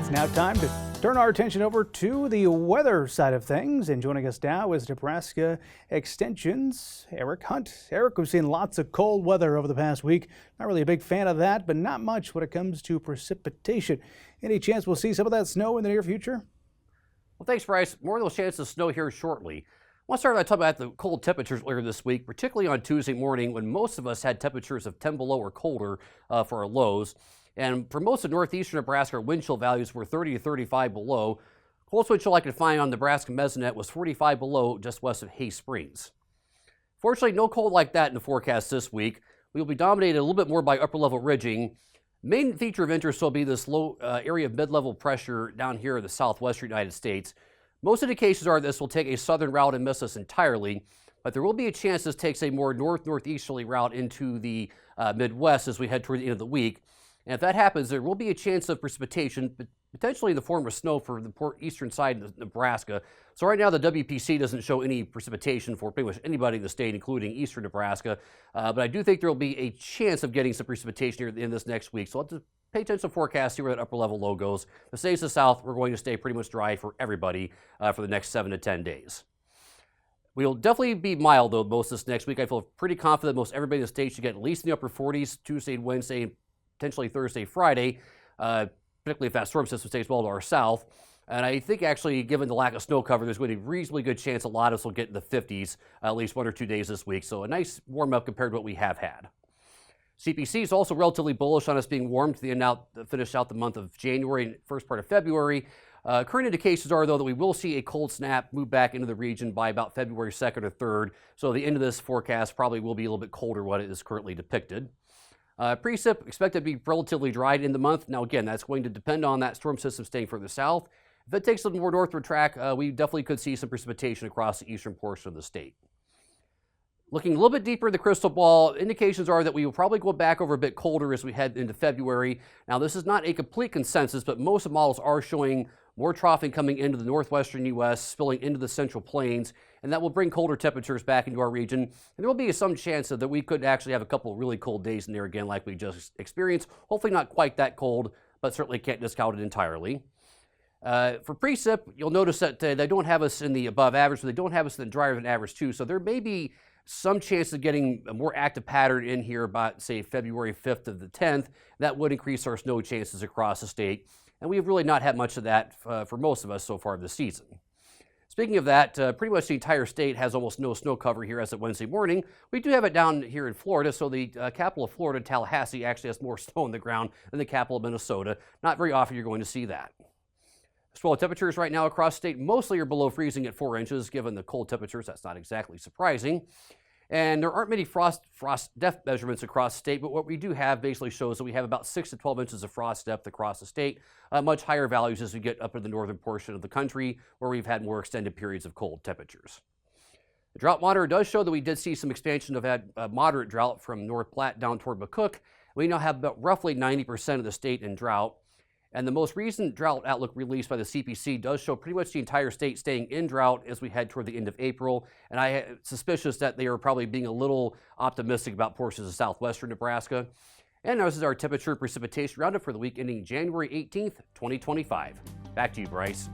It's now time to turn our attention over to the weather side of things. And joining us now is Nebraska Extension's Eric Hunt. Eric, we've seen lots of cold weather over the past week. Not really a big fan of that, but not much when it comes to precipitation. Any chance we'll see some of that snow in the near future? Well, thanks, Bryce. More of those chances of snow here shortly. I want to start by talking about the cold temperatures earlier this week, particularly on Tuesday morning when most of us had temperatures of 10 below or colder for our lows. And for most of northeastern Nebraska, our wind chill values were 30 to 35 below. Coldest wind chill I could find on Nebraska Mesonet was 45 below just west of Hay Springs. Fortunately, no cold like that in the forecast this week. We will be dominated a little bit more by upper level ridging. Main feature of interest will be this low area of mid-level pressure down here in the southwestern United States. Most indications are this will take a southern route and miss us entirely, but there will be a chance this takes a more northeasterly route into the Midwest as we head toward the end of the week. And if that happens, there will be a chance of precipitation, potentially in the form of snow for the eastern side of Nebraska. So right now the WPC doesn't show any precipitation for pretty much anybody in the state, including eastern Nebraska. But I do think there will be a chance of getting some precipitation here in this next week. So let's pay attention to forecasts, see where that upper level low goes. The states of the south, we're going to stay pretty much dry for everybody for the next 7 to 10 days. We'll definitely be mild, though, most this next week. I feel pretty confident most everybody in the state should get at least in the upper 40s Tuesday and Wednesday, potentially Thursday, Friday, particularly if that storm system stays well to our south. And I think actually, given the lack of snow cover, there's going to be a reasonably good chance a lot of us will get in the 50s at least 1 or 2 days this week. So a nice warm up compared to what we have had. CPC is also relatively bullish on us being warm to the end finish out the month of January and first part of February. Current indications are, though, that we will see a cold snap move back into the region by about February 2nd or 3rd. So the end of this forecast probably will be a little bit colder than what it is currently depicted. Precip expected to be relatively dry in the month. Now, again, that's going to depend on that storm system staying further south. If it takes a little more northward track, we definitely could see some precipitation across the eastern portion of the state. Looking a little bit deeper in the crystal ball, indications are that we will probably go back over a bit colder as we head into February. Now, this is not a complete consensus, but most of the models are showing more troughing coming into the northwestern U.S., spilling into the central plains, and that will bring colder temperatures back into our region. And there will be some chance that we could actually have a couple of really cold days in there again like we just experienced. Hopefully not quite that cold, but certainly can't discount it entirely. For precip, you'll notice that they don't have us in the above average, but they don't have us in the drier than average too. So there may be some chance of getting a more active pattern in here about, say, February 5th to the 10th. That would increase our snow chances across the state. And we have really not had much of that for most of us so far this season. Speaking of that, pretty much the entire state has almost no snow cover here as of Wednesday morning. We do have it down here in Florida, so the capital of Florida, Tallahassee, actually has more snow on the ground than the capital of Minnesota. Not very often you're going to see that. Swell temperatures right now across the state mostly are below freezing at 4 inches. Given the cold temperatures, that's not exactly surprising. And there aren't many frost depth measurements across the state, but what we do have basically shows that we have about 6 to 12 inches of frost depth across the state, much higher values as we get up in the northern portion of the country where we've had more extended periods of cold temperatures. The drought monitor does show that we did see some expansion of that moderate drought from North Platte down toward McCook. We now have about roughly 90% of the state in drought. And the most recent drought outlook released by the CPC does show pretty much the entire state staying in drought as we head toward the end of April. And I am suspicious that they are probably being a little optimistic about portions of southwestern Nebraska. And this is our temperature precipitation roundup for the week ending January 18th, 2025. Back to you, Bryce.